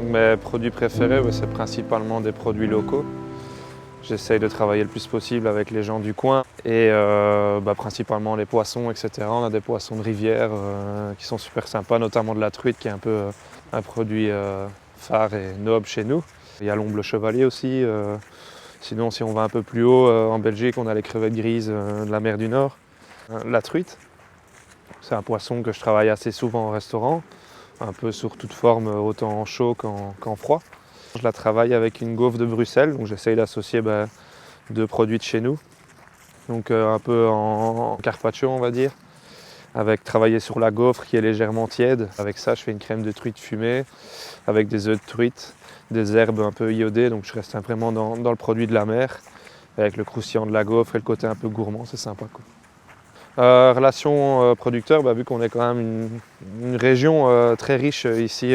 Mes produits préférés, ouais, c'est principalement des produits locaux. J'essaye de travailler le plus possible avec les gens du coin et principalement les poissons, etc. On a des poissons de rivière qui sont super sympas, notamment de la truite qui est un peu un produit phare et noble chez nous. Il y a l'omble chevalier aussi. Sinon, si on va un peu plus haut, en Belgique, on a les crevettes grises de la mer du Nord. La truite, c'est un poisson que je travaille assez souvent au restaurant, un peu sur toute forme, autant en chaud qu'en froid. Je la travaille avec une gaufre de Bruxelles, donc j'essaye d'associer deux produits de chez nous. Donc un peu en carpaccio, on va dire, avec travailler sur la gaufre qui est légèrement tiède. Avec ça, je fais une crème de truite fumée, avec des œufs de truite, des herbes un peu iodées, donc je reste vraiment dans le produit de la mer, avec le croustillant de la gaufre et le côté un peu gourmand, c'est sympa, quoi. Relation producteur, vu qu'on est quand même une région très riche ici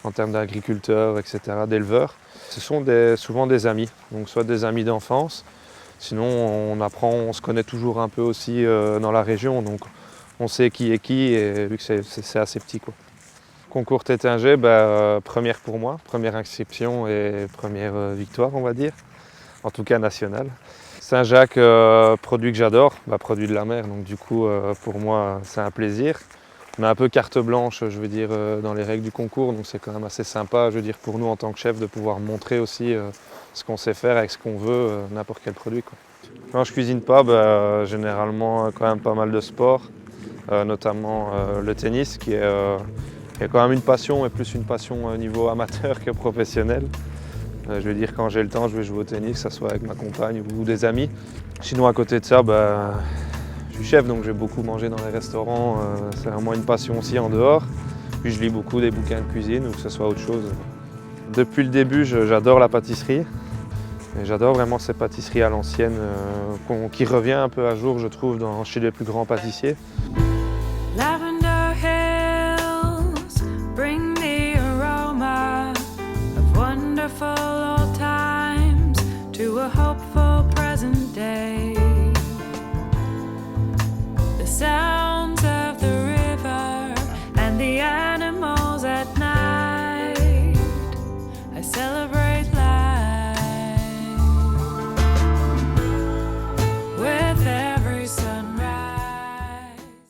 en termes d'agriculteurs, etc., d'éleveurs, ce sont souvent des amis, donc soit des amis d'enfance, sinon on se connaît toujours un peu aussi dans la région, donc on sait qui est qui, et vu que c'est assez petit, quoi. Concours Tétinger, première pour moi, première inscription et première victoire, on va dire, en tout cas nationale. Saint-Jacques, produit que j'adore, produit de la mer, donc du coup pour moi c'est un plaisir. On a un peu carte blanche, je veux dire, dans les règles du concours, donc c'est quand même assez sympa, je veux dire, pour nous en tant que chef de pouvoir montrer aussi ce qu'on sait faire avec ce qu'on veut, n'importe quel produit, quoi. Quand je cuisine pas, généralement quand même pas mal de sport, notamment le tennis qui est quand même une passion, mais plus une passion au niveau amateur que professionnel. Je veux dire, quand j'ai le temps, je vais jouer au tennis, que ce soit avec ma compagne ou des amis. Sinon, à côté de ça, je suis chef, donc je vais beaucoup manger dans les restaurants. C'est vraiment une passion aussi en dehors. Puis je lis beaucoup des bouquins de cuisine ou que ce soit autre chose. Depuis le début, j'adore la pâtisserie. Et j'adore vraiment ces pâtisseries à l'ancienne qui revient un peu à jour, je trouve, chez les plus grands pâtissiers.